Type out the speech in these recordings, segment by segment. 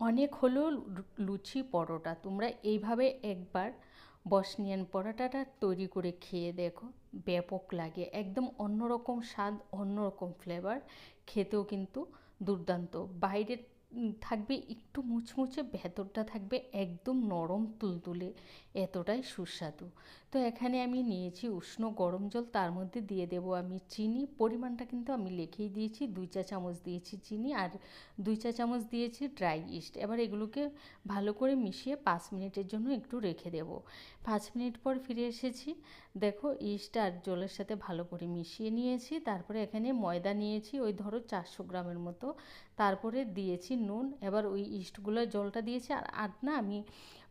অনেক হলো লুচি পরোটা, তোমরা এইভাবে একবার বসনিয়ান পরোটাটা তৈরি করে খেয়ে দেখো, ব্যাপক লাগে, একদম অন্যরকম স্বাদ, অন্যরকম ফ্লেভার, খেতেও কিন্তু দুর্দান্ত। বাইরে থাকবে একটু মুচমুচে, ভেতরটা থাকবে একদম নরম তুলতুলে, এতটাই সুস্বাদু। তো এখানে আমি নিয়েছি উষ্ণ গরম জল, তার মধ্যে দিয়ে দেবো আমি চিনি, পরিমাণটা কিন্তু আমি লিখেই দিয়েছি, 2 চা চামচ দিয়েছি চিনি, আর 2 চা চামচ দিয়েছি ড্রাই ইস্ট। এবার এগুলোকে ভালো করে মিশিয়ে 5 মিনিটের জন্য একটু রেখে দেব। 5 মিনিট পর ফিরে এসেছি, দেখো ইস্ট আর জলের সাথে ভালো করে মিশিয়ে নিয়েছি। তারপরে এখানে ময়দা নিয়েছি ওই ধরো 400 গ্রামের মতো, তারপরে দিয়েছি নুন। এবার ওই ইস্টগুলো জলটা দিয়েছি, আর না আমি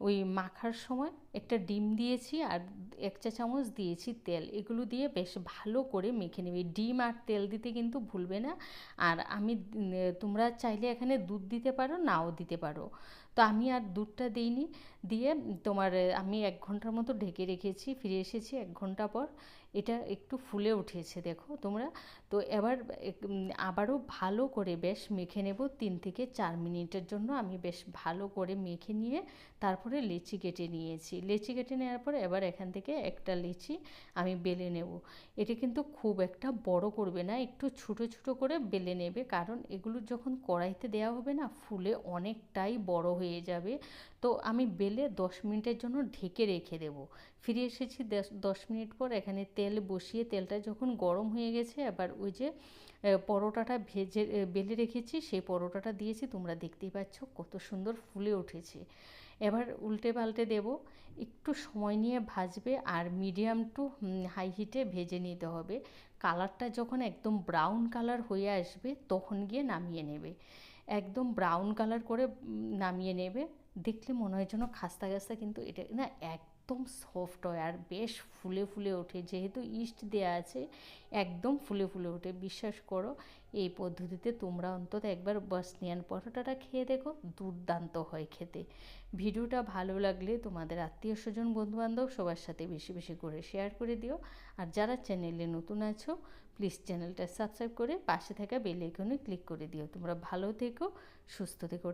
ওই মাখার সময় একটা ডিম দিয়েছি, আর 1 চা চামচ দিয়েছি তেল। এগুলো দিয়ে বেশ ভালো করে মেখে নেবে, ডিম আর তেল দিতে কিন্তু ভুলবে না। আর আমি তোমরা চাইলে এখানে দুধ দিতে পারো, নাও দিতে পারো। তো আমি আর দুধটা দিইনি, দিয়ে তোমার আমি 1 ঘন্টার মতো ঢেকে রেখেছি। ফিরে এসেছি 1 ঘন্টা পর, এটা একটু ফুলে উঠেছে দেখো তোমরা। তো এবার আবারও ভালো করে বেশ মেখে নেব 3 থেকে 4 মিনিটের জন্য। আমি বেশ ভালো করে মেখে নিয়ে তারপরে লেচি কেটে নিয়েছি। লেচি কেটে নেওয়ার পর এবার এখান থেকে একটা লেচি আমি বেলে নেব। এটা কিন্তু খুব একটা বড় করবে না, একটু ছোটো ছোটো করে বেলে নেবে, কারণ এগুলো যখন কড়াইতে দেওয়া হবে না, ফুলে অনেকটাই বড় হয়ে যাবে। তো আমি বেলে 10 মিনিটের জন্য ঢেকে রেখে দেব। ফিরে এসেছি 10 মিনিট পর, এখানে তেল বসিয়ে তেলটা যখন গরম হয়ে গেছে, এবার ওই যে পরোটাটা ভেজে বেলে রেখেছি সেই পরোটাটা দিয়েছি, তোমরা দেখতেই পাচ্ছ কত সুন্দর ফুলে উঠেছে। এবার উল্টে পাল্টে দেব, একটু সময় নিয়ে ভাজবে, আর মিডিয়াম টু হাই হিটে ভেজে নিতে হবে। কালারটা যখন একদম ব্রাউন কালার হয়ে আসবে তখন গিয়ে নামিয়ে নেবে, একদম ব্রাউন কালার করে নামিয়ে নেবে। দেখলে মনে হয় যেন খাস্তা খাস্তা, কিন্তু এটা না একদম সফট হয় আর বেশ ফুলে ফুলে ওঠে, যেহেতু ইস্ট দেওয়া আছে একদম ফুলে ফুলে ওঠে। বিশ্বাস করো, এই পদ্ধতিতে তোমরা অন্তত একবার বসনিয়ান পরোটাটা খেয়ে দেখো, দুর্দান্ত হয় খেতে। ভিডিওটা ভালো লাগলে তোমাদের আত্মীয় স্বজন বন্ধুবান্ধব সবার সাথে বেশি বেশি করে শেয়ার করে দিও। আর যারা চ্যানেলে নতুন আছো, প্লিজ চ্যানেলটা সাবস্ক্রাইব করে পাশে থাকা বেল আইকনে ক্লিক করে দিও। তোমরা ভালো থেকো, সুস্থ থেকো।